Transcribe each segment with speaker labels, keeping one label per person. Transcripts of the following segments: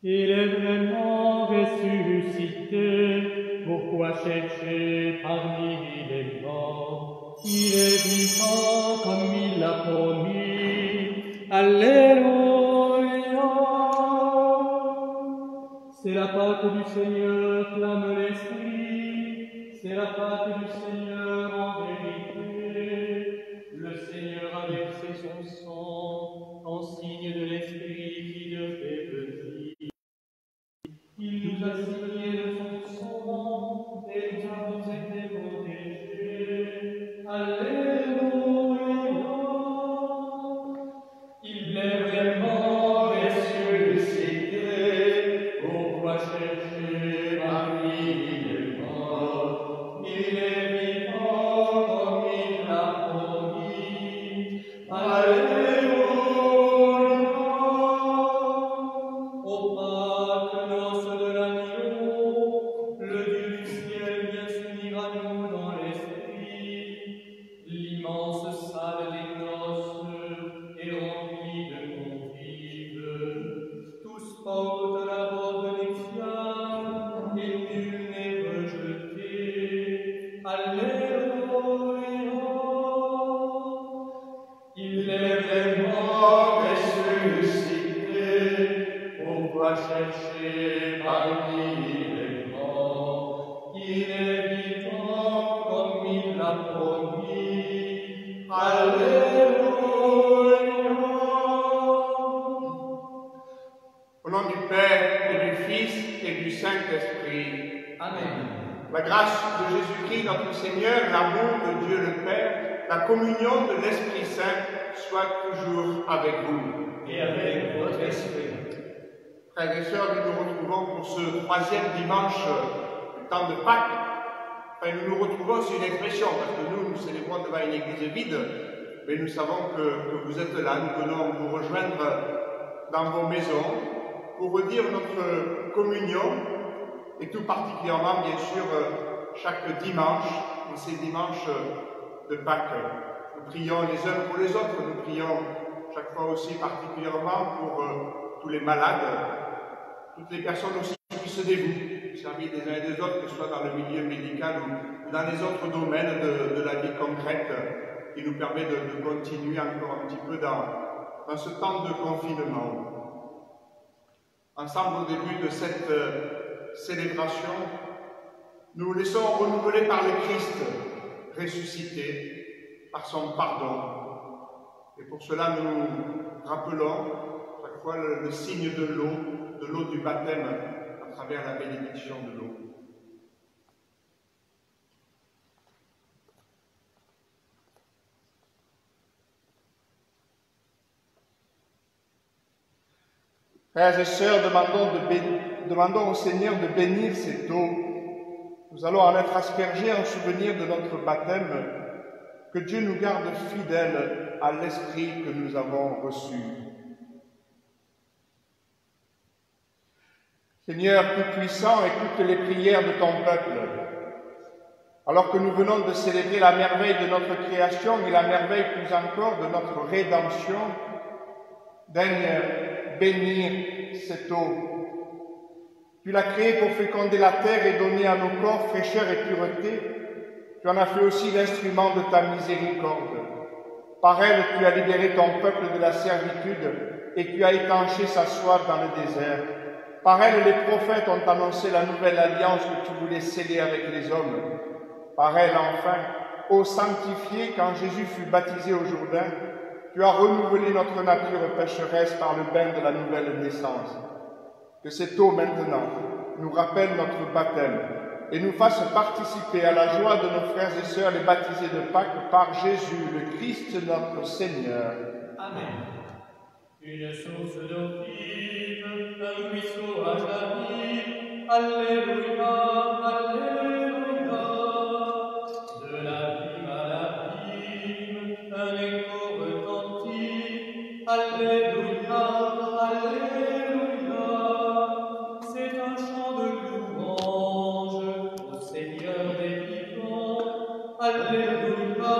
Speaker 1: Il est vraiment ressuscité, pourquoi chercher parmi les morts? Il est vivant comme il l'a promis. Alléluia! C'est la Pâque du Seigneur, clame l'Esprit. C'est la Pâque du Seigneur en vérité. Le Seigneur a versé son sang en signe de l'Esprit qui devait venir. Il nous a signé de son sang et nous avons été protégés. Alléluia! Il est vraiment ressuscité. Pourquoi chercher parmi les morts? Il est vivant comme il l'a promis. Alléluia! Au Pâques, noces de l'agneau, le Dieu du ciel vient s'unir à nous dans l'esprit. L'immense salle des noces est remplie de convives. Tous portent la robe nuptiale et nul n'est rejeté. Alléluia! Il est vraiment ressuscité. Pourquoi chercher parmi les morts? Il est vivant comme il l'a promis. Alléluia!
Speaker 2: Au nom du Père et du Fils et du Saint-Esprit.
Speaker 1: Amen.
Speaker 2: La grâce de Jésus-Christ, notre Seigneur, l'amour de Dieu le Père, la communion de l'Esprit Saint soit toujours avec vous.
Speaker 1: Et avec votre esprit.
Speaker 2: Frères et sœurs, nous nous retrouvons pour ce troisième dimanche du temps de Pâques. Enfin, nous nous retrouvons, c'est une expression, parce que nous célébrons devant une église vide, mais nous savons que vous êtes là, nous venons vous rejoindre dans vos maisons pour redire notre communion, et tout particulièrement, bien sûr, chaque dimanche, et ces dimanches de Pâques. Nous prions les uns pour les autres, nous prions chaque fois aussi particulièrement pour tous les malades, toutes les personnes aussi qui se dévouent, au service des uns et des autres, que ce soit dans le milieu médical ou dans les autres domaines de la vie concrète, qui nous permet de continuer encore un petit peu dans ce temps de confinement. Ensemble, au début de cette célébration, nous laissons renouveler par le Christ ressuscité, par son pardon. Et pour cela, nous rappelons chaque fois le signe de l'eau du baptême à travers la bénédiction de l'eau. Frères et sœurs, demandons au Seigneur de bénir cette eau. Nous allons en être aspergés en souvenir de notre baptême. Que Dieu nous garde fidèles à l'Esprit que nous avons reçu. Seigneur Tout-Puissant, écoute les prières de ton peuple. Alors que nous venons de célébrer la merveille de notre création et la merveille plus encore de notre rédemption, daigne bénir cette eau. Tu l'as créée pour féconder la terre et donner à nos corps fraîcheur et pureté. Tu en as fait aussi l'instrument de ta miséricorde. Par elle, tu as libéré ton peuple de la servitude et tu as étanché sa soif dans le désert. Par elle, les prophètes ont annoncé la nouvelle alliance que tu voulais sceller avec les hommes. Par elle, enfin, ô sanctifié, quand Jésus fut baptisé au Jourdain, tu as renouvelé notre nature pécheresse par le bain de la nouvelle naissance. Que cette eau maintenant nous rappelle notre baptême et nous fasse participer à la joie de nos frères et sœurs les baptisés de Pâques par Jésus, le Christ notre Seigneur.
Speaker 1: Amen. Une source d'eau vive, un ruisseau à jaillir. Alléluia, alléluia. De l'abîme à l'abîme, un écho retentit. Alléluia, alléluia. C'est un chant de louange au Seigneur des vivants. Alléluia,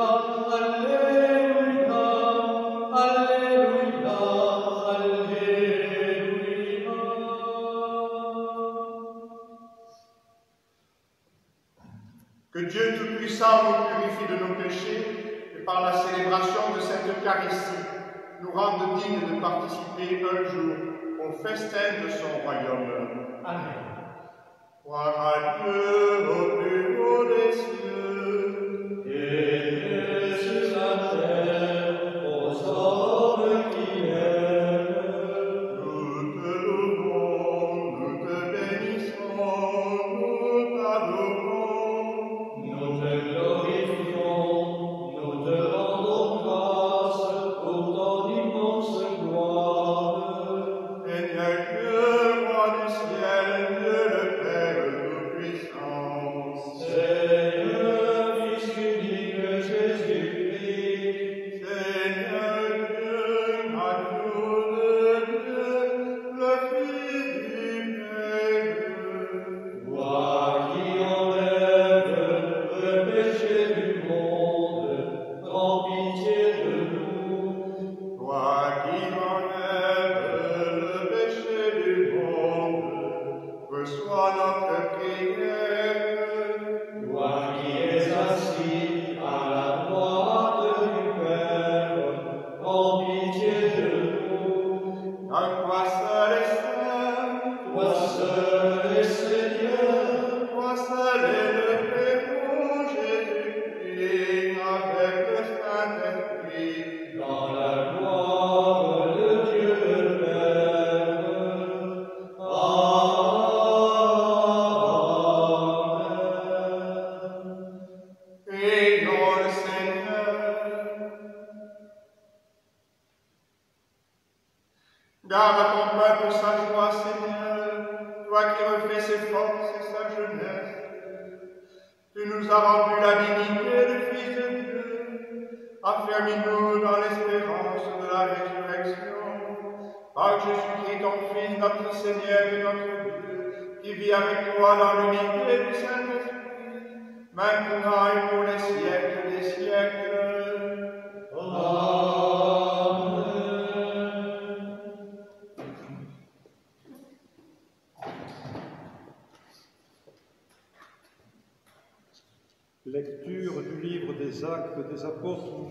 Speaker 1: alléluia, alléluia,
Speaker 2: sang nous purifie de nos péchés et par la célébration de cette Eucharistie nous rende dignes de participer un jour au festin de son royaume.
Speaker 1: Amen.
Speaker 2: Gloire à Dieu au plus haut des cieux.
Speaker 1: Et sur la terre, aux hommes qui l'aiment.
Speaker 2: Nous te louons, nous te bénissons, nous t'adorons.
Speaker 1: Nous te glorifions, nous te rendons grâce pour ton immense gloire.
Speaker 2: Seigneur Dieu, roi du ciel, Dieu le Père Tout-Puissant.
Speaker 1: Seigneur, Fils unique Jésus-Christ,
Speaker 2: Seigneur Dieu, agneau de Dieu, le Fils du Père.
Speaker 1: toi qui enlèves le péché du monde, prends pitié de nous.
Speaker 2: Toi qui enlèves le péché du monde, reçois notre prière.
Speaker 1: Toi qui es assis à la droite du Père, prends pitié de nous.
Speaker 2: En toi seul est saint,
Speaker 1: Toi seul est Seigneur,
Speaker 2: toi seul est le Père Jésus-Christ, avec le Saint-Esprit.
Speaker 1: dans la gloire de Dieu le Père. Amen.
Speaker 2: Prions le Seigneur. Garde à ton peuple sa joie, Seigneur, toi qui refais ses forces et sa jeunesse. Tu nous as rendu la dignité du Fils de Dieu. Affermis-nous dans l'espérance de la résurrection. Par Jésus-Christ, ton Fils, notre Seigneur et notre Dieu, qui vit avec toi dans l'unité du Saint-Esprit, maintenant et pour les siècles des siècles.
Speaker 1: Amen.
Speaker 3: Lecture du livre des Actes des Apôtres.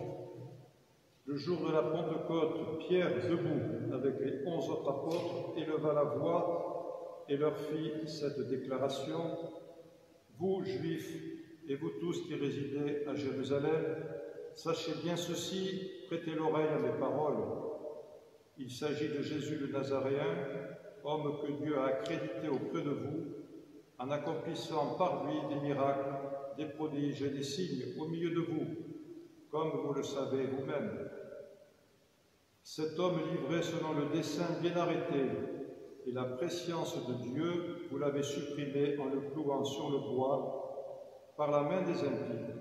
Speaker 3: Le jour de la Pentecôte, Pierre, debout avec les 11 autres apôtres, éleva la voix et leur fit cette déclaration. Vous, Juifs, et vous tous qui résidez à Jérusalem, sachez bien ceci, prêtez l'oreille à mes paroles. Il s'agit de Jésus le Nazaréen, homme que Dieu a accrédité auprès de vous, en accomplissant par lui des miracles, des prodiges et des signes au milieu de vous, comme vous le savez vous-même. Cet homme livré selon le dessein bien arrêté et la prescience de Dieu, vous l'avez supprimé en le clouant sur le bois par la main des impies.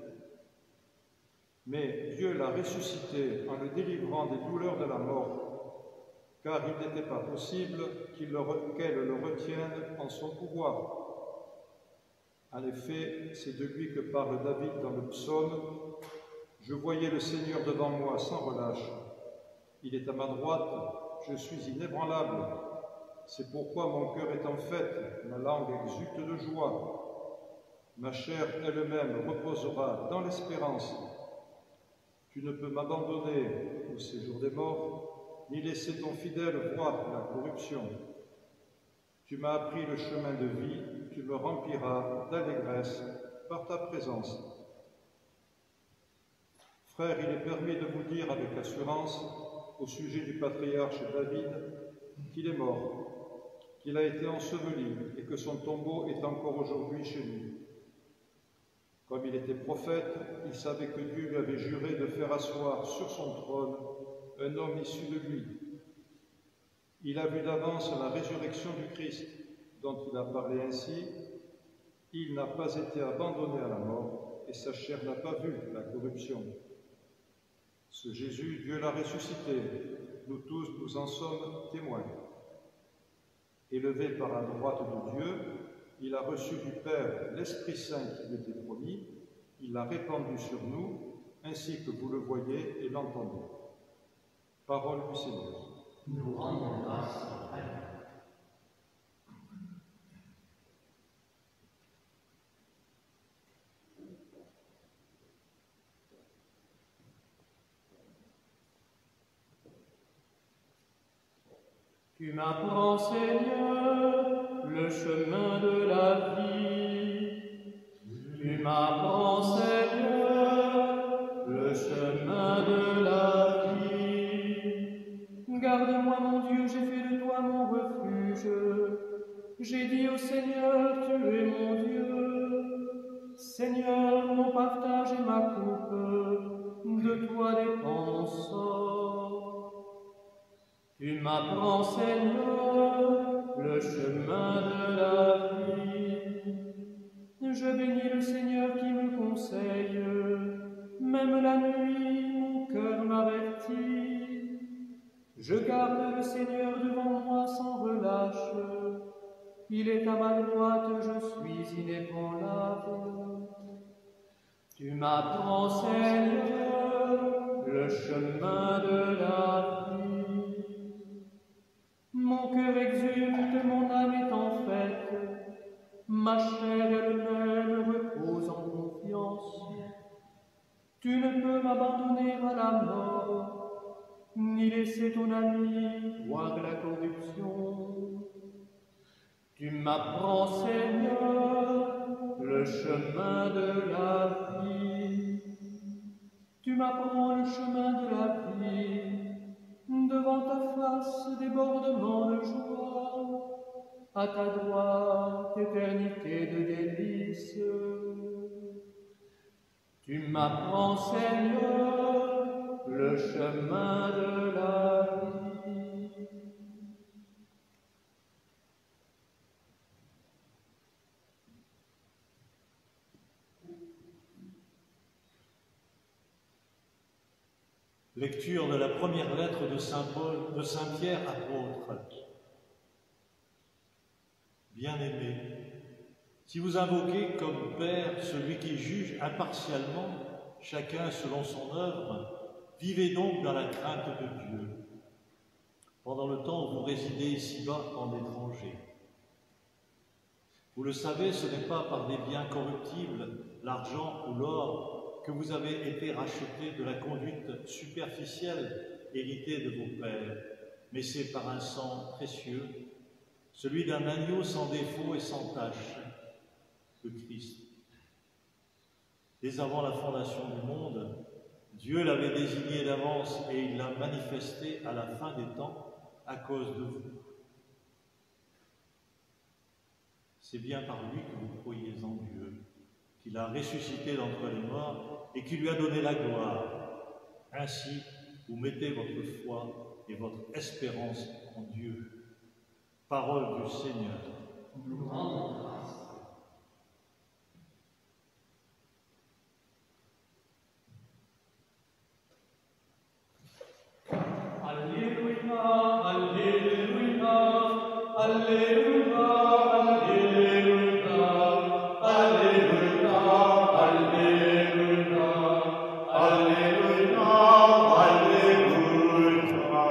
Speaker 3: Mais Dieu l'a ressuscité en le délivrant des douleurs de la mort, car il n'était pas possible qu'elle le retienne en son pouvoir. En effet, c'est de lui que parle David dans le psaume « Je voyais le Seigneur devant moi sans relâche. Il est à ma droite, je suis inébranlable. C'est pourquoi mon cœur est en fête, ma langue exulte de joie. Ma chair elle-même reposera dans l'espérance. Tu ne peux m'abandonner au séjour des morts, ni laisser ton fidèle voir la corruption. Tu m'as appris le chemin de vie, tu me rempliras d'allégresse par ta présence. Frères, il est permis de vous dire avec assurance, au sujet du patriarche David, qu'il est mort, qu'il a été enseveli et que son tombeau est encore aujourd'hui chez lui. Comme il était prophète, il savait que Dieu lui avait juré de faire asseoir sur son trône un homme issu de lui. Il a vu d'avance la résurrection du Christ, dont il a parlé ainsi. Il n'a pas été abandonné à la mort, et sa chair n'a pas vu la corruption. Ce Jésus, Dieu l'a ressuscité. Nous tous, nous en sommes témoins. Élevé par la droite de Dieu, il a reçu du Père l'Esprit Saint qui lui était promis. Il l'a répandu sur nous, ainsi que vous le voyez et l'entendez. Parole du Seigneur.
Speaker 1: Nous rendons grâce à Dieu. Tu m'apprends, Seigneur, le chemin de la vie. Tu m'apprends, Seigneur, le chemin de la vie. Garde-moi, mon Dieu, j'ai fait de toi mon refuge. J'ai dit au Seigneur, tu es mon Dieu. Seigneur, mon partage et ma coupe, de toi dépend mon sort. Tu m'apprends, Seigneur, le chemin de la vie. Je bénis le Seigneur qui me conseille, même la nuit, mon cœur m'avertit. Je garde le Seigneur devant moi sans relâche. Il est à ma droite, je suis inébranlable. Tu m'apprends, Seigneur, le chemin de la vie. Mon cœur exulte, mon âme est en fête, ma chair elle-même repose en confiance. Tu ne peux m'abandonner à la mort, ni laisser ton ami voir la corruption. Tu m'apprends, Seigneur, le chemin de la vie. Tu m'apprends le chemin de la vie. Devant ta face, débordement de joie. À ta droite, éternité de délices. Tu m'apprends, Seigneur, le chemin de la vie.
Speaker 4: Lecture de la première lettre de Saint Paul, de Saint Pierre apôtre. Bien-aimés, si vous invoquez comme Père celui qui juge impartialement chacun selon son œuvre, vivez donc dans la crainte de Dieu, pendant le temps où vous résidez ici-bas en étranger. Vous le savez, ce n'est pas par des biens corruptibles, l'argent ou l'or, que vous avez été rachetés de la conduite superficielle héritée de vos pères, mais c'est par un sang précieux, celui d'un agneau sans défaut et sans tache, le Christ. Dès avant la fondation du monde, Dieu l'avait désigné d'avance et il l'a manifesté à la fin des temps à cause de vous. C'est bien par lui que vous croyez en Dieu, qu'il a ressuscité d'entre les morts et qui lui a donné la gloire. Ainsi, vous mettez votre foi et votre espérance en Dieu. Parole du Seigneur.
Speaker 1: Nous rendons grâce. Alléluia, Alléluia, Alléluia, Alléluia, Alléluia, Alléluia, Alléluia, Alléluia.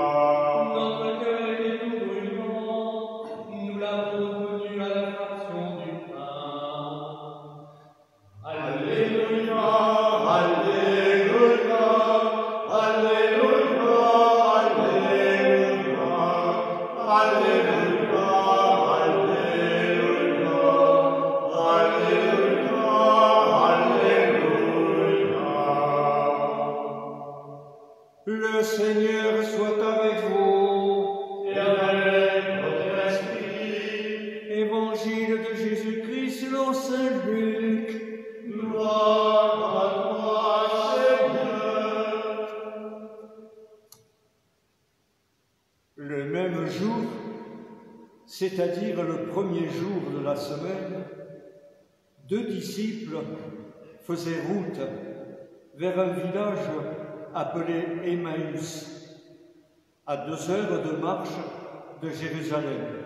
Speaker 1: Notre cœur est tout brûlant, nous l'avons connu à la fraction du pain. Alléluia, Alléluia, Alléluia, Alléluia, Alléluia, Alléluia, Alléluia.
Speaker 3: Le Seigneur soit avec vous.
Speaker 1: Et avec votre esprit,
Speaker 3: Évangile de Jésus-Christ selon saint Luc.
Speaker 1: gloire à toi, Seigneur.
Speaker 3: Le même jour, c'est-à-dire le premier jour de la semaine, 2 disciples faisaient route vers un village appelé Emmaüs, à 2 heures de marche de Jérusalem.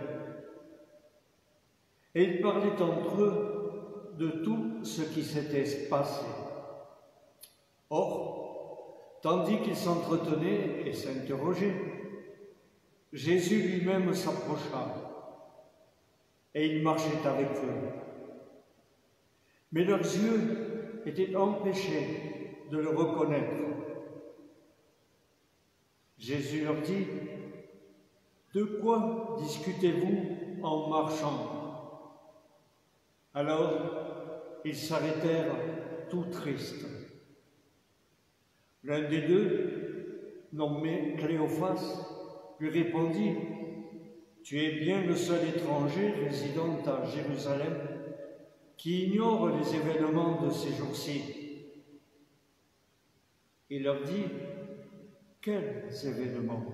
Speaker 3: Et ils parlaient entre eux de tout ce qui s'était passé. Or, tandis qu'ils s'entretenaient et s'interrogeaient, Jésus lui-même s'approcha et il marchait avec eux. Mais leurs yeux étaient empêchés de le reconnaître. Jésus leur dit :
Speaker 5: De quoi discutez-vous en marchant? Alors ils s'arrêtèrent tout tristes. L'un des deux, nommé Cléophas, lui répondit: « Tu es bien le seul étranger résidant à Jérusalem qui ignore les événements de ces jours-ci. » Il leur dit: « Quels événements ?»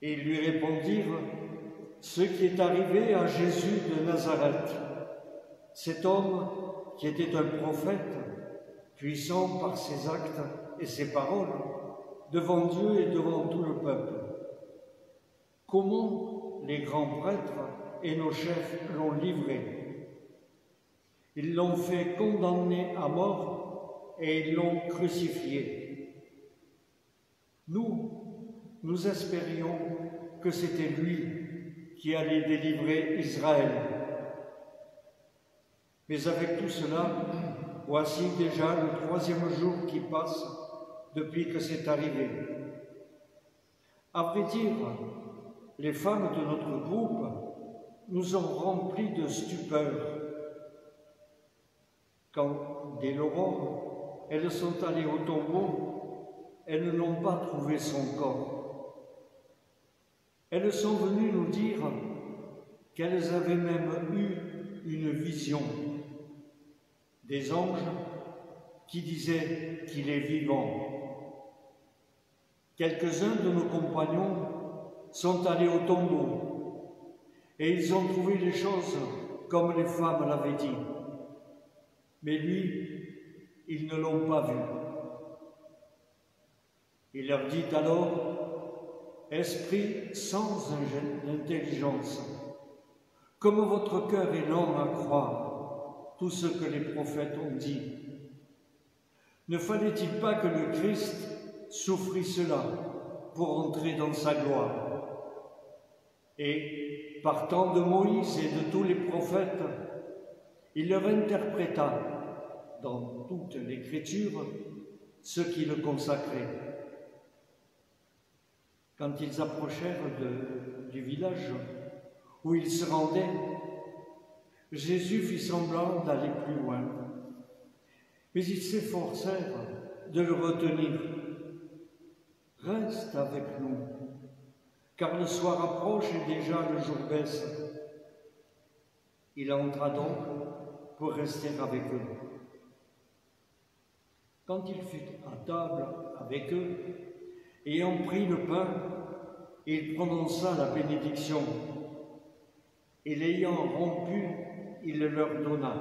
Speaker 5: Et ils lui répondirent: « Ce qui est arrivé à Jésus de Nazareth, cet homme qui était un prophète, puissant par ses actes et ses paroles, devant Dieu et devant tout le peuple. Comment les grands prêtres et nos chefs l'ont livré. Ils l'ont fait condamner à mort et ils l'ont crucifié. Nous espérions que c'était lui qui allait délivrer Israël. Mais avec tout cela, voici déjà le 3e jour qui passe depuis que c'est arrivé. À vrai dire, les femmes de notre groupe nous ont remplis de stupeur. Quand, dès l'aurore, elles sont allées au tombeau, elles n'ont pas trouvé son corps. Elles sont venues nous dire qu'elles avaient même eu une vision, des anges qui disaient qu'il est vivant. Quelques-uns de nos compagnons sont allés au tombeau et ils ont trouvé les choses comme les femmes l'avaient dit. Mais lui, ils ne l'ont pas vu. Il leur dit alors: « Esprit sans intelligence, comme votre cœur est lent à croire tout ce que les prophètes ont dit. Ne fallait-il pas que le Christ souffrit cela pour entrer dans sa gloire? Et, partant de Moïse et de tous les prophètes, il leur interpréta dans toute l'Écriture ce qui le consacrait. Quand ils approchèrent du village où ils se rendaient, Jésus fit semblant d'aller plus loin, mais ils s'efforcèrent de le retenir. « Reste avec nous, car le soir approche et déjà le jour baisse. » Il entra donc pour rester avec eux. Quand il fut à table avec eux, ayant pris le pain, il prononça la bénédiction, et l'ayant rompu, il le leur donna.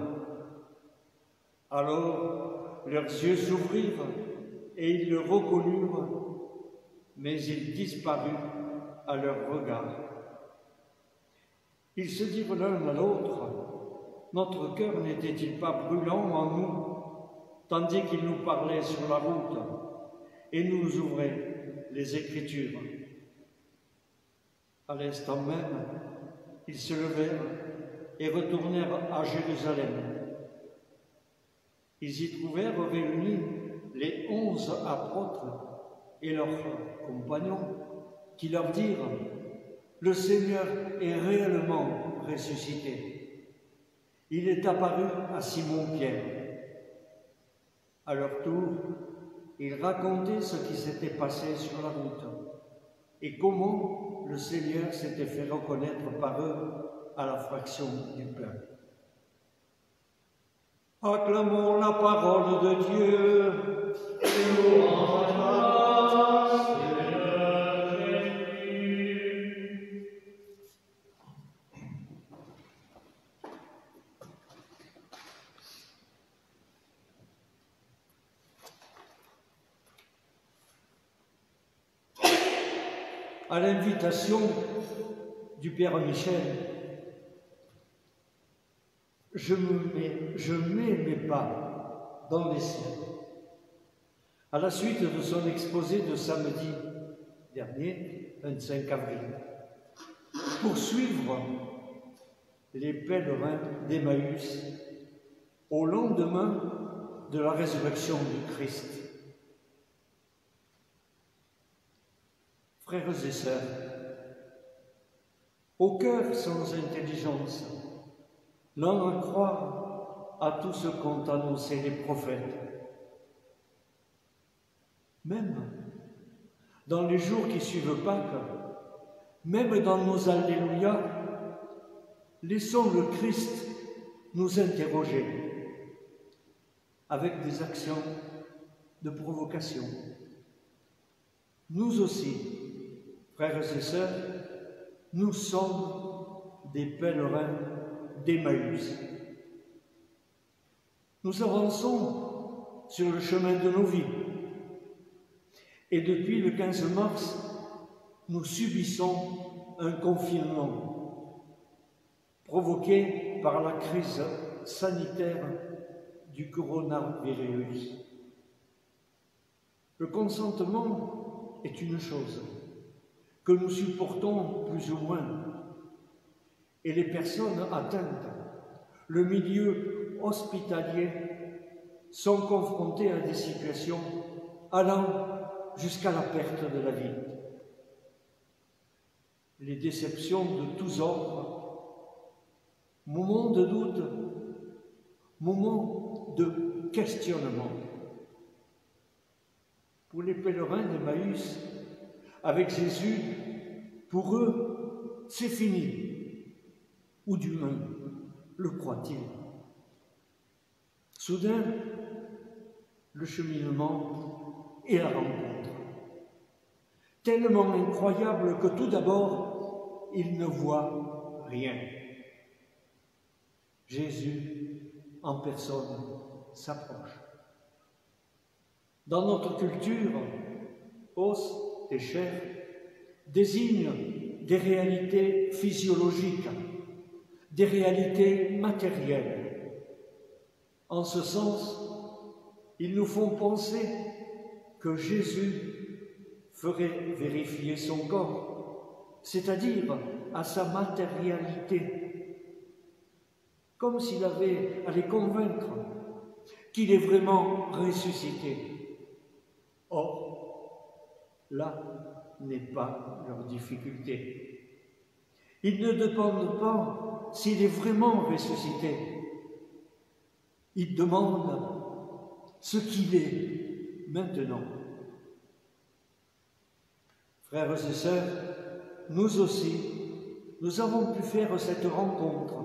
Speaker 5: Alors leurs yeux s'ouvrirent, et ils le reconnurent, mais il disparut à leur regard. Ils se dirent l'un à l'autre: « Notre cœur n'était-il pas brûlant en nous, tandis qu'il nous parlait sur la route et nous ouvrait les Écritures ?» À l'instant même, ils se levèrent et retournèrent à Jérusalem. Ils y trouvèrent réunis les 11 apôtres et leurs compagnons, qui leur dirent: « Le Seigneur est réellement ressuscité. Il est apparu à Simon-Pierre. » À leur tour, ils racontaient ce qui s'était passé sur la route et comment le Seigneur s'était fait reconnaître par eux à la fraction du pain. Acclamons la parole de Dieu. À l'invitation du Père Michel, je mets mes pas dans les siens. À la suite de son exposé de samedi dernier, 25 avril, pour suivre les pèlerins d'Emmaüs au lendemain de la résurrection du Christ. Frères et sœurs, au cœur sans intelligence, l'un à croire à tout ce qu'ont annoncé les prophètes. Même dans les jours qui suivent Pâques, même dans nos Alléluia, laissons le Christ nous interroger avec des actions de provocation. Nous aussi, frères et sœurs, nous sommes des pèlerins d'Emmaüs. Nous avançons sur le chemin de nos vies. Et depuis le 15 mars, nous subissons un confinement provoqué par la crise sanitaire du coronavirus. Le consentement est une chose que nous supportons plus ou moins, et les personnes atteintes, le milieu hospitalier, sont confrontées à des situations allant jusqu'à la perte de la vie. Les déceptions de tous ordres, moments de doute, moments de questionnement. Pour les pèlerins d'Emmaüs, avec Jésus, pour eux, c'est fini, ou du moins le croient-ils. Soudain, le cheminement et la rencontre. Tellement incroyable que tout d'abord, ils ne voient rien. Jésus, en personne, s'approche. Dans notre culture, os et chair désignent des réalités physiologiques, des réalités matérielles. En ce sens, ils nous font penser que Jésus ferait vérifier son corps, c'est-à-dire à sa matérialité, comme s'il avait à les convaincre qu'il est vraiment ressuscité. Or, là n'est pas leur difficulté. Ils ne demandent pas s'il est vraiment ressuscité. Ils demandent ce qu'il est maintenant. Frères et sœurs, nous aussi, nous avons pu faire cette rencontre,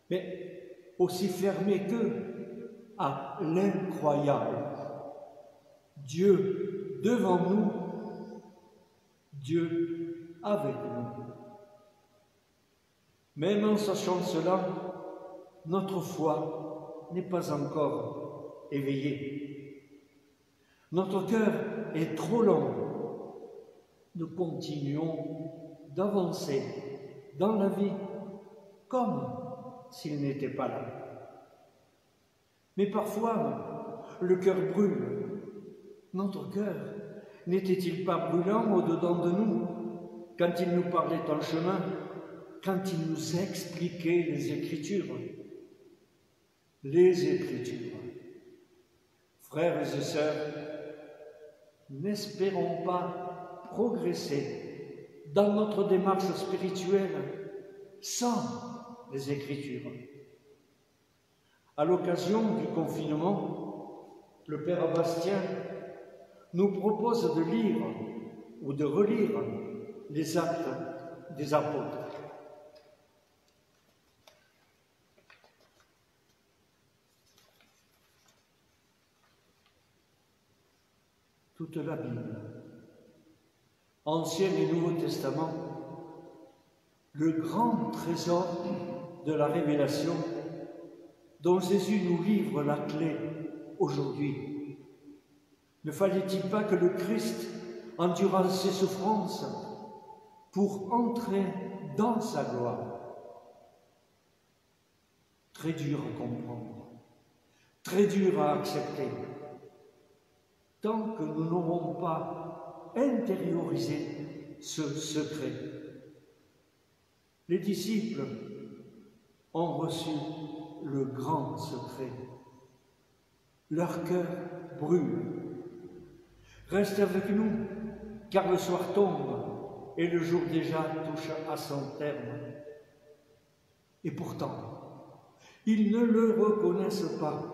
Speaker 5: mais aussi fermée qu'eux à l'incroyable. Dieu devant nous, Dieu avec nous. Même en sachant cela, notre foi n'est pas encore éveillée. Notre cœur est trop lent. Nous continuons d'avancer dans la vie comme s'il n'était pas là. Mais parfois, le cœur brûle. Notre cœur n'était-il pas brûlant au-dedans de nous quand il nous parlait en chemin, quand il nous expliquait les Écritures? Les Écritures. Frères et sœurs, n'espérons pas progresser dans notre démarche spirituelle sans les Écritures. À l'occasion du confinement, le Père Bastien nous propose de lire ou de relire les Actes des Apôtres. Toute la Bible, Ancien et Nouveau Testament, le grand trésor de la révélation dont Jésus nous livre la clé aujourd'hui. Ne fallait-il pas que le Christ endura ses souffrances pour entrer dans sa gloire? Très dur à comprendre, très dur à accepter. Tant que nous n'aurons pas intériorisé ce secret. Les disciples ont reçu le grand secret. Leur cœur brûle. Reste avec nous, car le soir tombe et le jour déjà touche à son terme. Et pourtant, ils ne le reconnaissent pas.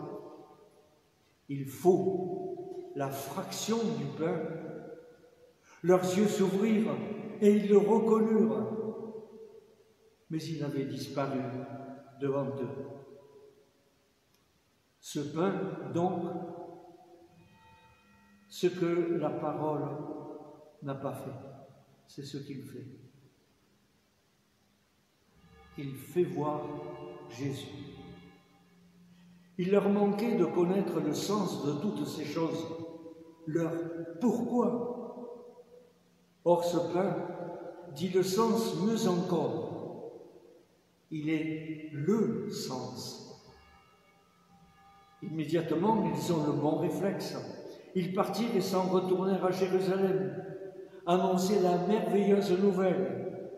Speaker 5: Il faut la fraction du pain. Leurs yeux s'ouvrirent et ils le reconnurent. Mais il avait disparu devant eux. Ce pain, donc, ce que la parole n'a pas fait, c'est ce qu'il fait. Il fait voir Jésus. Il leur manquait de connaître le sens de toutes ces choses, leur pourquoi. Or ce pain dit le sens mieux encore. Il est le sens. Immédiatement, ils ont le bon réflexe. Ils partirent et s'en retournèrent à Jérusalem, annoncer la merveilleuse nouvelle.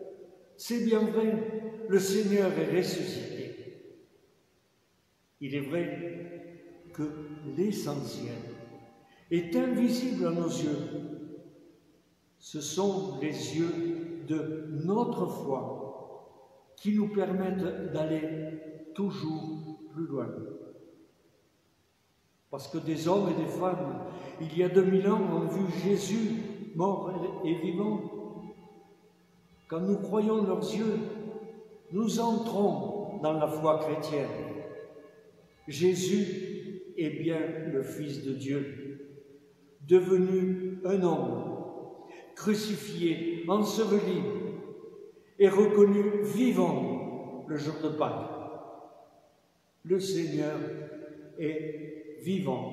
Speaker 5: C'est bien vrai, le Seigneur est ressuscité. Il est vrai que l'essentiel est invisible à nos yeux. Ce sont les yeux de notre foi qui nous permettent d'aller toujours plus loin. Parce que des hommes et des femmes, il y a 2000 ans, ont vu Jésus mort et vivant. Quand nous croyons leurs yeux, nous entrons dans la foi chrétienne. Jésus est bien le Fils de Dieu, devenu un homme, crucifié, enseveli et reconnu vivant le jour de Pâques. Le Seigneur est vivant.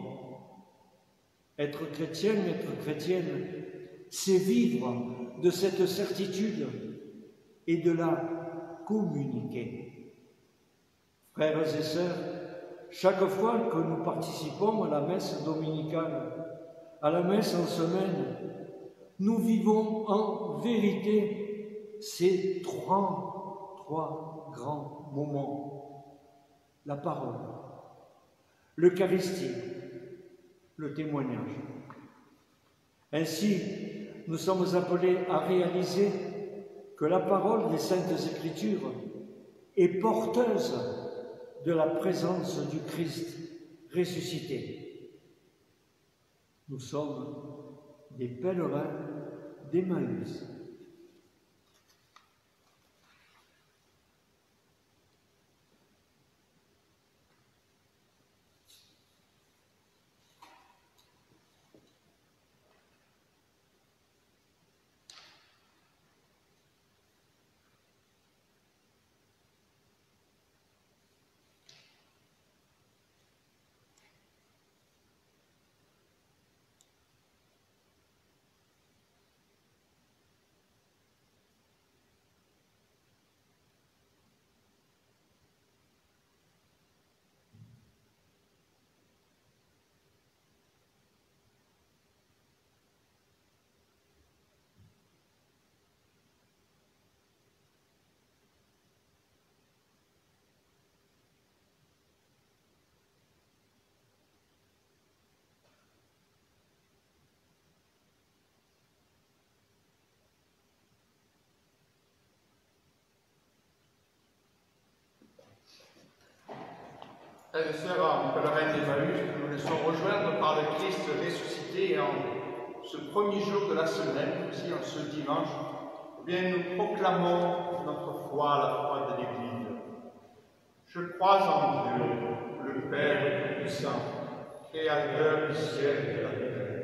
Speaker 5: Être chrétien, être chrétienne, c'est vivre de cette certitude et de la communiquer. Frères et sœurs, chaque fois que nous participons à la messe dominicale, à la messe en semaine, nous vivons en vérité ces trois grands moments. La parole, l'Eucharistie, le témoignage. Ainsi, nous sommes appelés à réaliser que la parole des Saintes Écritures est porteuse de la présence du Christ ressuscité. Nous sommes des pèlerins d'Emmaüs.
Speaker 2: Frères et sœurs, en pèlerin d'Emmaüs, nous nous laissons rejoindre par le Christ ressuscité en ce premier jour de la semaine, aussi en ce dimanche. Eh bien, nous proclamons notre foi, la foi de l'Église. Je crois en Dieu, le Père Tout-Puissant, Créateur du ciel et de la terre,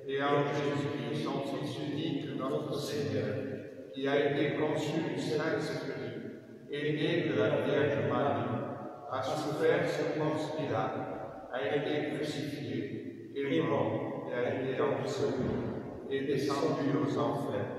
Speaker 2: et en Jésus-Christ, son Fils unique, notre Seigneur, qui a été conçu du Saint-Esprit, est né de la Vierge Marie, a souffert sur Ponce Pilate, a été crucifié, est mort, et a été enseveli, est descendu aux enfers.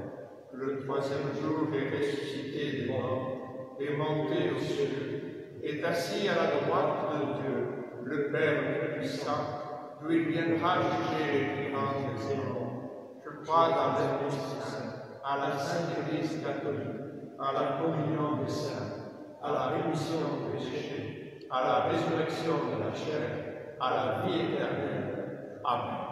Speaker 2: Le troisième jour est ressuscité des morts, est monté aux cieux, est assis à la droite de Dieu, le Père Tout-Puissant, d'où il viendra juger les vivants et les morts. Je crois dans l'Esprit Saint, à la Sainte Église catholique, à la communion des saints, à la rémission des péchés, à la résurrection de la chair, à la vie éternelle. Amen.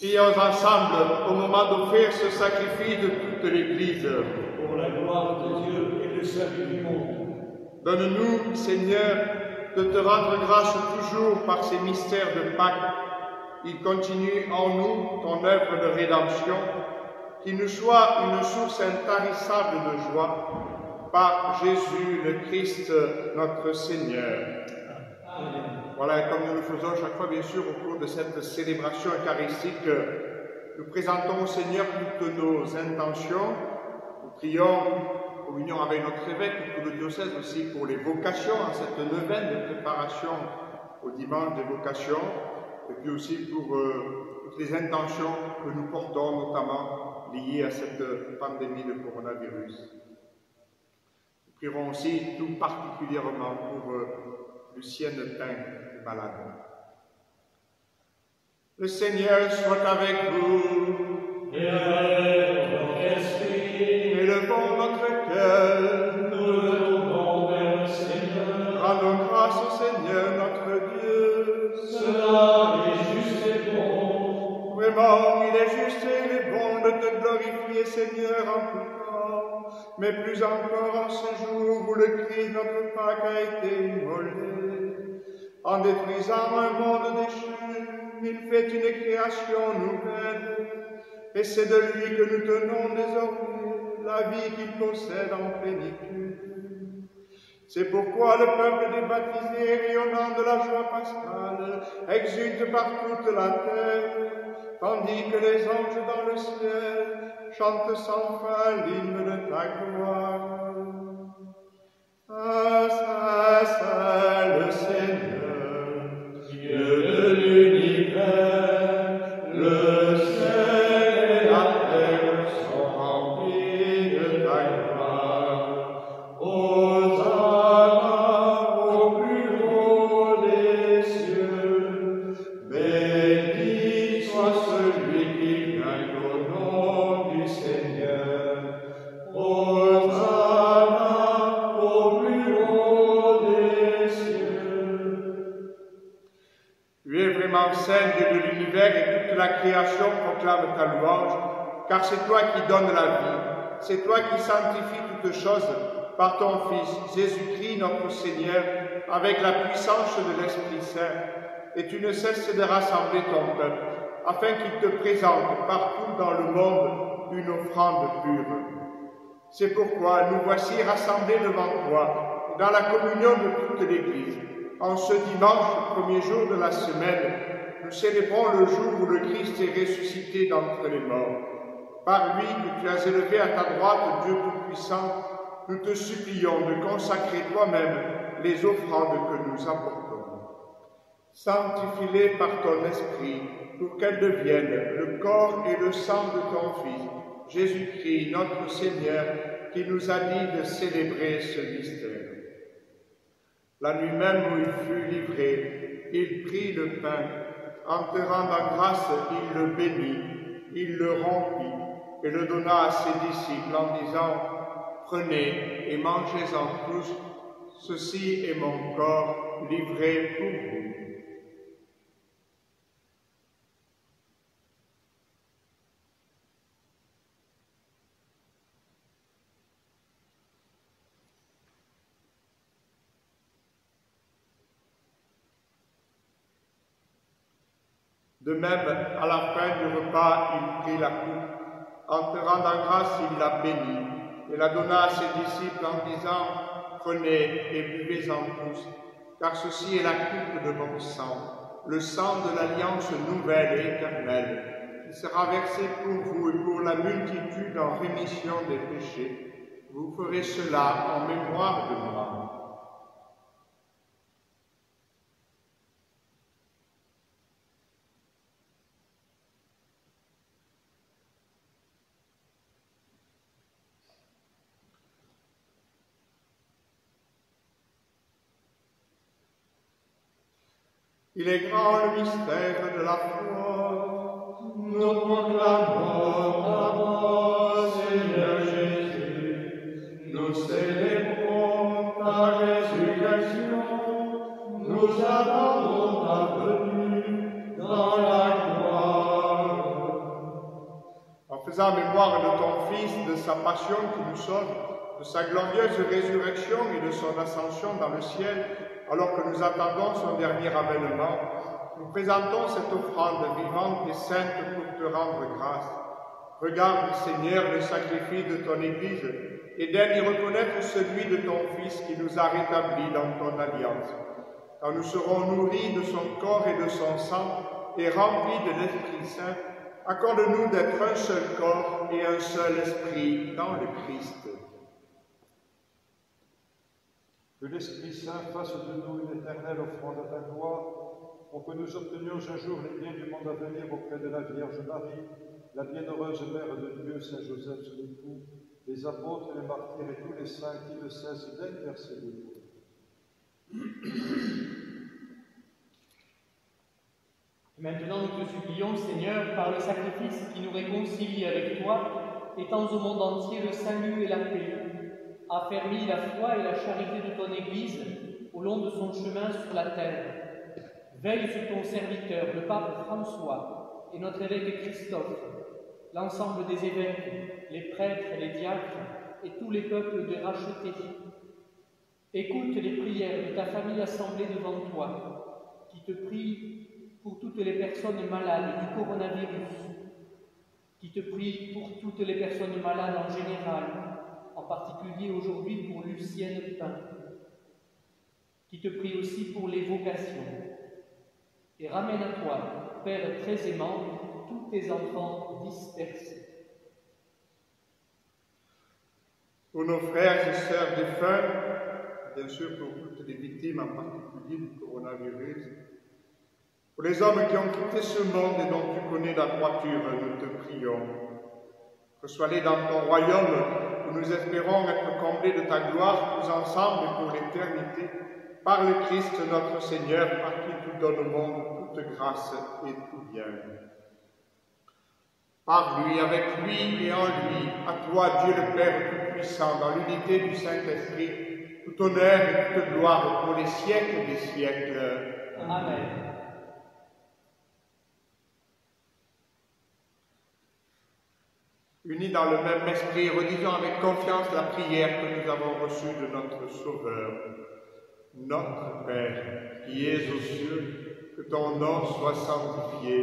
Speaker 2: Prions ensemble au moment d'offrir ce sacrifice de toute l'Église.
Speaker 5: Pour la gloire de Dieu et le salut du monde.
Speaker 2: Donne-nous, Seigneur, de te rendre grâce toujours par ces mystères de Pâques. Il continue en nous ton œuvre de rédemption, qu'il nous soit une source intarissable de joie, par Jésus le Christ, notre Seigneur.
Speaker 5: Amen.
Speaker 2: Voilà, comme nous le faisons chaque fois, bien sûr, au cours de cette célébration eucharistique, nous présentons au Seigneur toutes nos intentions. Nous prions en union avec notre évêque, pour le diocèse aussi, pour les vocations, en cette neuvaine de préparation au dimanche des vocations, et puis aussi pour toutes les intentions que nous portons, notamment liées à cette pandémie de coronavirus. Nous prierons aussi tout particulièrement pour Lucienne Pain, malade. Le Seigneur soit avec vous.
Speaker 1: Et avec votre esprit,
Speaker 2: Élevons notre cœur.
Speaker 1: nous le tournons vers le Seigneur.
Speaker 2: Rendons grâce au Seigneur notre Dieu.
Speaker 1: Cela est juste et bon.
Speaker 2: Vraiment, il est juste et il est bon de te glorifier, Seigneur, en tout temps, mais plus encore en ce jour où le Christ, notre Pâque, a été immolé. En détruisant un monde déchu, il fait une création nouvelle, et c'est de lui que nous tenons désormais la vie qu'il possède en plénitude. C'est pourquoi le peuple des baptisés, rayonnant de la joie pascale, exulte par toute la terre, tandis que les anges dans le ciel chantent sans fin l'hymne de ta gloire. Le Seigneur, Dieu de l'univers, le ciel et la terre sont remplis de ta gloire. Hosanna au plus haut des cieux, béni soit celui qui vient au nom du Seigneur. Hosanna au plus haut des cieux. Tu es vraiment saint, Dieu de l'univers, et toute la création proclame ta louange, car c'est toi qui donnes la vie, c'est toi qui sanctifies toutes choses par ton Fils, Jésus-Christ, notre Seigneur, avec la puissance de l'Esprit Saint, et tu ne cesses de rassembler ton peuple, afin qu'il te présente partout dans le monde une offrande pure. C'est pourquoi nous voici rassemblés devant toi, dans la communion de toute l'Église. En ce dimanche, premier jour de la semaine, nous célébrons le jour où le Christ est ressuscité d'entre les morts. Par lui que tu as élevé à ta droite, Dieu Tout-Puissant, nous te supplions de consacrer toi-même les offrandes que nous apportons. Sanctifie-les par ton esprit, pour qu'elles deviennent le corps et le sang de ton Fils, Jésus-Christ, notre Seigneur, qui nous a dit de célébrer ce mystère. La nuit même où il fut livré, il prit le pain. En te rendant grâce, il le bénit, il le rompit et le donna à ses disciples en disant « Prenez et mangez-en tous, ceci est mon corps livré pour vous. » De même, à la fin du repas, il prit la coupe. En te rendant grâce, il la bénit et la donna à ses disciples en disant « Prenez et buvez-en tous, car ceci est la coupe de mon sang, le sang de l'alliance nouvelle et éternelle, qui sera versé pour vous et pour la multitude en rémission des péchés. Vous ferez cela en mémoire de moi. » Il est grand le mystère de la foi. Nous proclamons ta mort, Seigneur Jésus. Nous célébrons ta résurrection. Nous attendons ta venue dans la gloire. faisant mémoire de ton Fils, de sa passion qui nous sauve, de sa glorieuse résurrection et de son ascension dans le ciel, alors que nous attendons son dernier avènement, nous présentons cette offrande vivante et sainte pour te rendre grâce. Regarde, Seigneur, le sacrifice de ton Église et d'aide y reconnaître celui de ton Fils qui nous a rétablis dans ton alliance. Quand nous serons nourris de son corps et de son sang et remplis de l'Esprit Saint, accorde-nous d'être un seul corps et un seul esprit dans le Christ.
Speaker 3: Que l'Esprit Saint fasse de nous une éternelle offrande à ta gloire, pour que nous obtenions un jour les biens du monde à venir auprès de la Vierge Marie, la bienheureuse Mère de Dieu, Saint Joseph, son époux, les apôtres, les martyrs et tous les saints qui ne cessent d'intercéder pour nous.
Speaker 1: Et maintenant, nous te supplions, Seigneur, par le sacrifice qui nous réconcilie avec toi, étends au monde entier le salut et la paix. Affermis la foi et la charité de ton Église au long de son chemin sur la terre. Veille sur ton serviteur, le pape François, et notre évêque Christophe, l'ensemble des évêques, les prêtres, les diacres, et tous les peuples de rachetés. Écoute les prières de ta famille assemblée devant toi, qui te prie pour toutes les personnes malades du coronavirus, qui te prie pour toutes les personnes malades en général, en particulier aujourd'hui pour Lucienne Pin, qui te prie aussi pour les vocations. Et ramène à toi, Père très aimant, tous tes enfants dispersés.
Speaker 2: Pour nos frères et sœurs défunts, bien sûr pour toutes les victimes, en particulier du coronavirus, pour les hommes qui ont quitté ce monde et dont tu connais la droiture, nous te prions. Reçois-les dans ton royaume, où nous espérons être comblés de ta gloire, tous ensemble et pour l'éternité, par le Christ notre Seigneur, par qui tu donnes au monde toute grâce et tout bien. Par lui, avec lui et en lui, à toi, Dieu le Père Tout-Puissant, dans l'unité du Saint-Esprit, tout honneur et toute gloire pour les siècles des siècles.
Speaker 1: Amen.
Speaker 2: Unis dans le même esprit, redisons avec confiance la prière que nous avons reçue de notre Sauveur. Notre Père, qui es aux cieux, que ton nom soit sanctifié,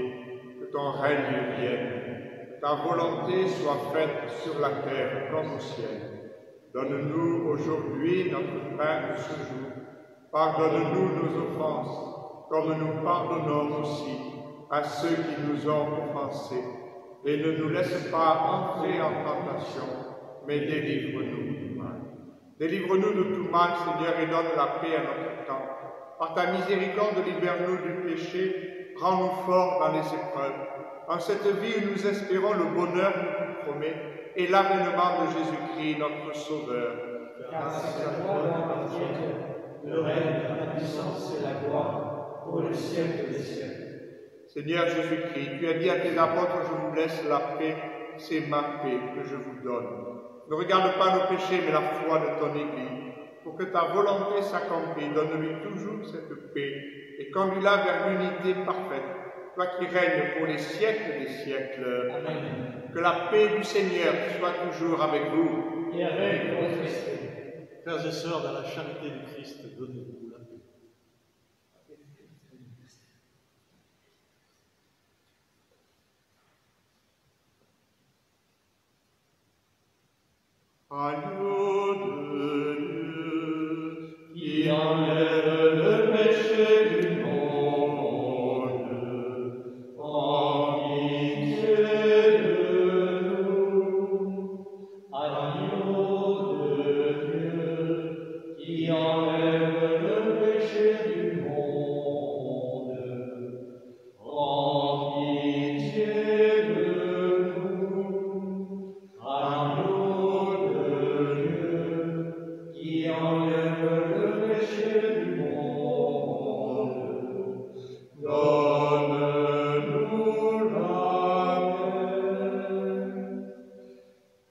Speaker 2: que ton règne vienne, que ta volonté soit faite sur la terre comme au ciel. Donne-nous aujourd'hui notre pain de ce jour. Pardonne-nous nos offenses, comme nous pardonnons aussi à ceux qui nous ont offensés. Et ne nous laisse pas entrer en tentation, mais délivre-nous du mal. Délivre-nous de tout mal, Seigneur, et donne la paix à notre temps. Par ta miséricorde, libère-nous du péché, rends-nous forts dans les épreuves. En cette vie où nous espérons le bonheur que tu promets et l'avènement de Jésus-Christ, notre Sauveur.
Speaker 5: Car c'est à toi qu'appartiennent le règne, la puissance et la gloire pour le siècle des siècles.
Speaker 2: Seigneur Jésus-Christ, tu as dit à tes apôtres, je vous laisse la paix, c'est ma paix que je vous donne. Ne regarde pas nos péchés, mais la foi de ton Église. Pour que ta volonté s'accomplisse, donne-lui toujours cette paix et conduis-la vers l'unité parfaite, toi qui règnes pour les siècles des siècles.
Speaker 1: Amen.
Speaker 2: Que la paix du Seigneur soit toujours avec vous.
Speaker 1: Et avec votre esprit.
Speaker 4: Frères et sœurs, dans la charité du Christ, donnez-vous la paix.
Speaker 2: Agneau de Dieu,
Speaker 1: Qui enlève le péché du monde, en pitié de nous. Agneau de Dieu, qui enlève le péché du monde, en pitié de nous. Agneau de Dieu, qui enlève le péché du monde, donne-nous la paix.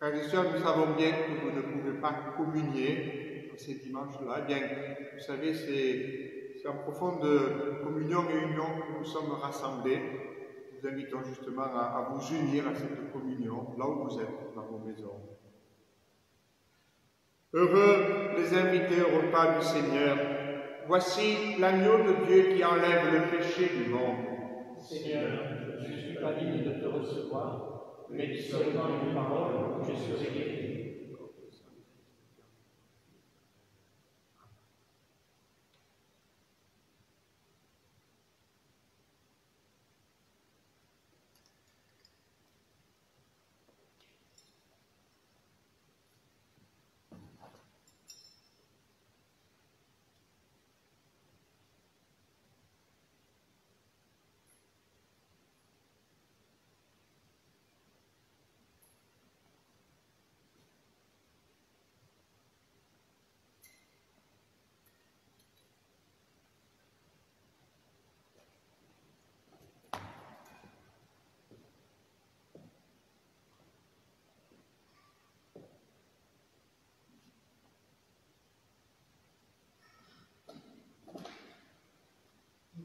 Speaker 2: frères et sœurs, nous savons bien que vous ne pouvez pas communier ces dimanches-là. Eh bien, vous savez, c'est en profonde communion et union que nous sommes rassemblés. vous invitons justement à vous unir à cette communion, là où vous êtes, dans vos maisons. Heureux les invités au repas du Seigneur. Voici l'agneau de Dieu qui enlève le péché du monde.
Speaker 1: Seigneur, je ne suis pas digne de te recevoir, mais dis seulement une parole, je serai guéri.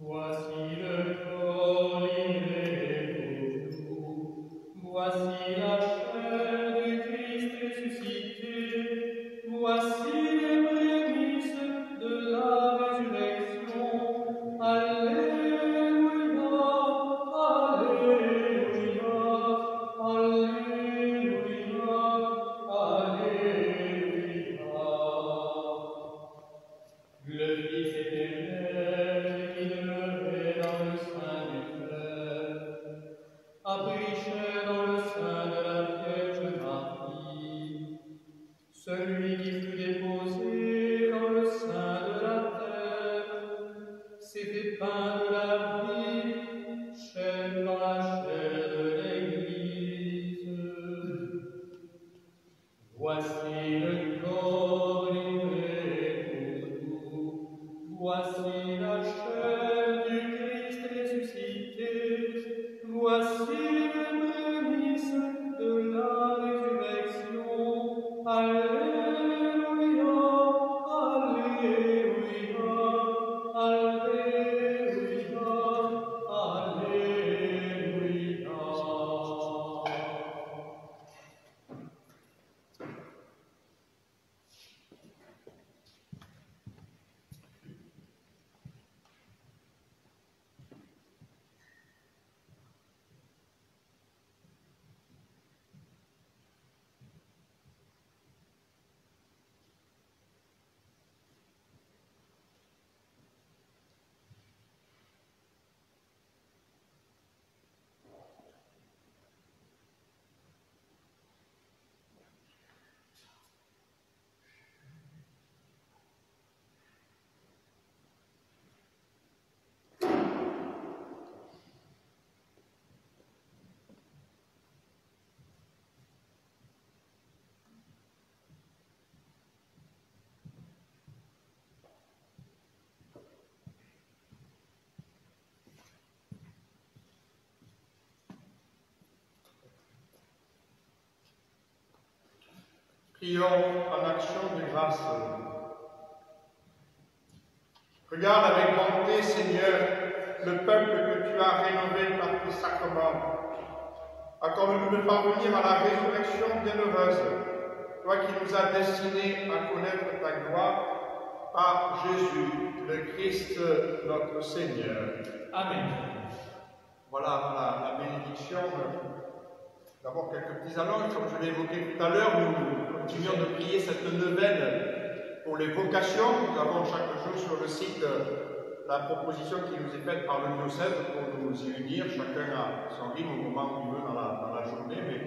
Speaker 1: Voici le corps livré pour vous. Voici la chair du Christ ressuscité. Voici les prémices de la résurrection. Alléluia, Alléluia, Alléluia, Alléluia. Le Fils éternel qui demeurait dans le sein du fleuve, abrichait dans le sein de la Vierge Marie, celui qui fut déposé dans le sein de la terre, s'est fait pain de la vie, chair dans la chair de l'Église. Voici le corps livré pour vous. Voici la chair du Christ ressuscité. Voici les prémices de la résurrection. Alléluia, Alléluia, Alléluia, Alléluia.
Speaker 2: Prions en action de grâce. Regarde avec bonté, Seigneur, le peuple que tu as rénové par tes sacrements. Accorde-nous de parvenir à la résurrection bienheureuse, toi qui nous as destinés à connaître ta gloire, par Jésus, le Christ, notre Seigneur.
Speaker 1: Amen.
Speaker 2: Voilà la bénédiction. D'abord quelques petits annonces, comme je l'ai évoqué tout à l'heure, nous continuons de prier cette neuvaine pour les vocations. Nous avons chaque jour sur le site la proposition qui nous est faite par le diocèse pour nous y unir, chacun à son rythme au moment où il veut dans la journée, mais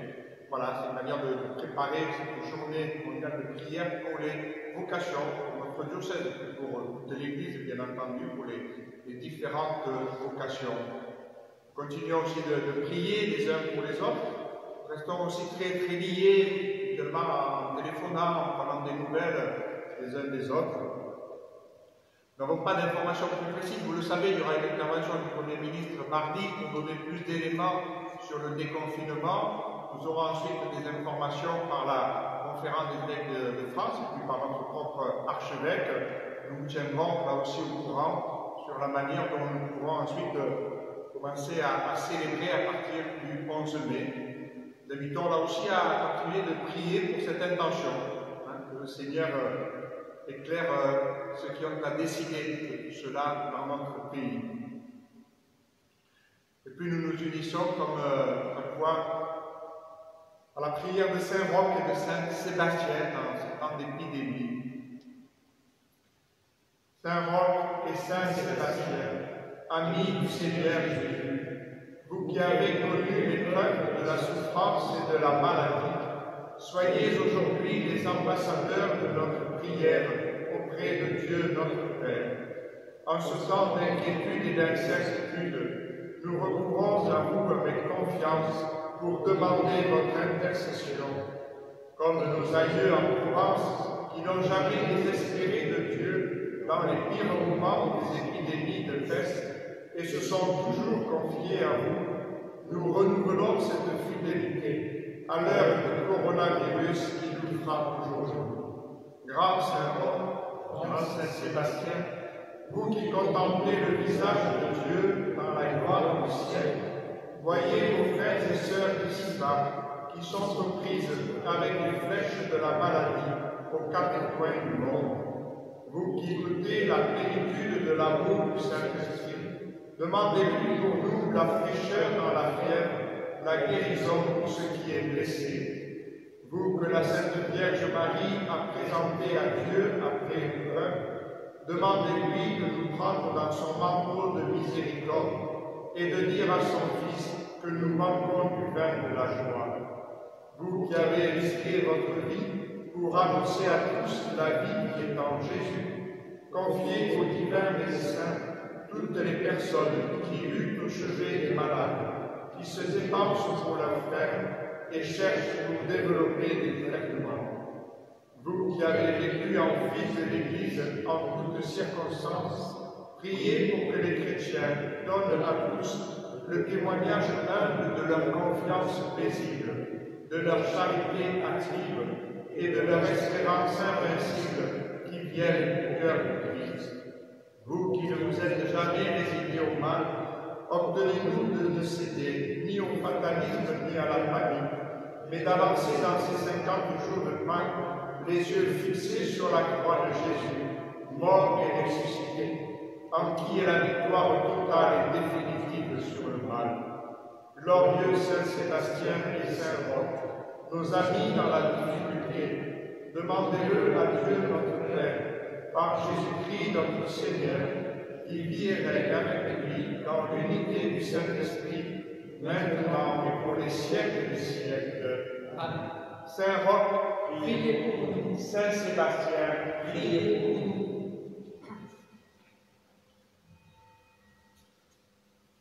Speaker 2: voilà, c'est une manière de préparer cette journée mondiale de prière pour les vocations, pour notre diocèse, pour toute l'Église, bien entendu, pour les différentes vocations. Continuons aussi de prier les uns pour les autres. Restons aussi très, très liés, également en téléphonant, en parlant des nouvelles les uns des autres. Nous n'avons pas d'informations plus précises. Vous le savez, il y aura une intervention du Premier ministre mardi pour donner plus d'éléments sur le déconfinement. Nous aurons ensuite des informations par la conférence des évêques de France et puis par notre propre archevêque. Nous vous tiendrons là aussi au courant sur la manière dont nous pourrons ensuite commencer à célébrer à partir du 11 mai. Nous invitons là aussi à continuer de prier pour cette intention, que le Seigneur éclaire ceux qui ont à décider de tout cela dans notre pays. Et puis nous nous unissons comme chaque fois à la prière de Saint Roch et de Saint Sébastien dans ce temps d'épidémie. Saint Roch et Saint Sébastien, amis du Seigneur Jésus, vous qui avez connu l'épreuve de la souffrance et de la maladie, soyez aujourd'hui les ambassadeurs de notre prière auprès de Dieu notre Père. En ce temps d'inquiétude et d'incertitude, nous recourons à vous avec confiance pour demander votre intercession. Comme nos aïeux en Provence, qui n'ont jamais désespéré de Dieu dans les pires moments des épidémies de peste, et se sont toujours confiés à vous, nous renouvelons cette fidélité à l'heure du coronavirus qui nous frappe aujourd'hui. Grand Saint Roch, grand Saint Sébastien, vous qui contemplez le visage de Dieu dans la gloire du ciel, voyez vos frères et sœurs d'ici-bas qui sont aux prises avec les flèches de la maladie aux quatre coins du monde. Vous qui goûtez la plénitude de l'amour du Saint-Esprit, demandez-lui pour nous la fraîcheur dans la fièvre, la guérison pour ce qui est blessé. Vous que la Sainte Vierge Marie a présenté à Dieu après l'épreuve, demandez-lui de nous prendre dans son manteau de miséricorde et de dire à son Fils que nous manquons du vin de la joie. Vous qui avez risqué votre vie pour annoncer à tous la vie qui est en Jésus, confiez au divin médecin toutes les personnes qui luttent au chevet des malades, qui se dépensent pour leurs frères et cherchent pour développer des traitements. Vous qui avez vécu en fils de l'Église en toutes circonstances, priez pour que les chrétiens donnent à tous le témoignage humble de leur confiance paisible, de leur charité active et de leur espérance invincible qui viennent du cœur du Christ. Vous qui ne vous êtes jamais résignés au mal, obtenez-nous de ne céder ni au fatalisme ni à la panique, mais d'avancer dans ces 50 jours de Pâques, les yeux fixés sur la croix de Jésus, mort et ressuscité, en qui est la victoire totale et définitive sur le mal. Glorieux Saint Sébastien et Saint Roch, nos amis dans la difficulté, demandez-le à Dieu notre Père, par Jésus-Christ notre Seigneur, qui vit et règne avec lui dans l'unité du Saint-Esprit, maintenant et pour les siècles des siècles. Amen. Saint Roch, priez pour nous. Saint Sébastien, priez pour nous.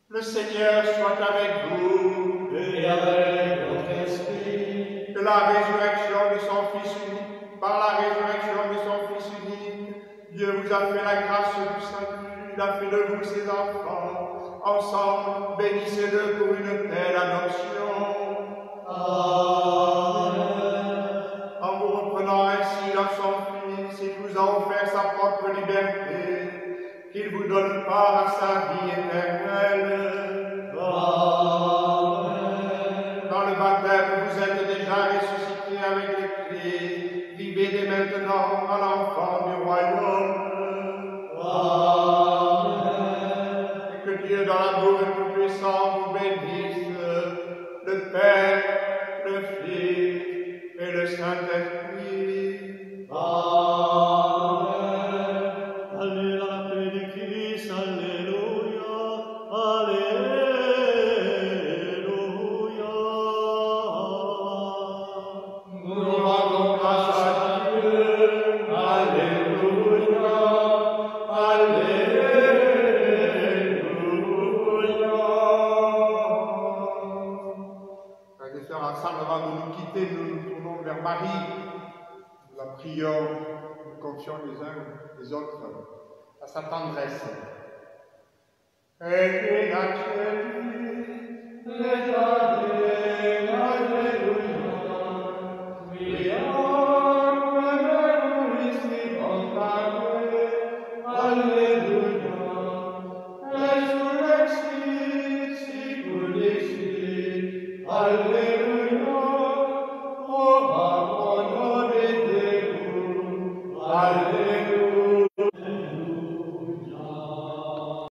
Speaker 2: Le Seigneur soit avec vous
Speaker 1: et avec votre esprit.
Speaker 2: Que la résurrection de son Fils unique, par la résurrection de son Fils unique, Dieu vous a fait la grâce du salut, il a fait de vous ses enfants. Ensemble, bénissez-le pour une telle adoption.
Speaker 1: Amen.
Speaker 2: En vous reprenant ainsi dans son Fils, il vous a offert sa propre liberté, qu'il vous donne part à sa vie éternelle.
Speaker 1: Amen.
Speaker 2: Dans le baptême, vous êtes déjà ressuscités avec le Christ. Vivez dès maintenant à l'enfant du royaume.
Speaker 1: Amen.
Speaker 2: Et que Dieu, dans l'amour tout-puissant, vous bénisse, le Père, le Fils et le Saint-Esprit.
Speaker 1: Amen.
Speaker 4: Allez dans la paix du Christ, alléluia, alléluia.
Speaker 1: Nous rendons grâce à Dieu. Alléluia. Alléluia.
Speaker 2: Frères et sœurs, ensemble, avant de nous quitter, nous nous tournons vers Marie. Nous la prions, nous confions les uns les autres à sa tendresse. Et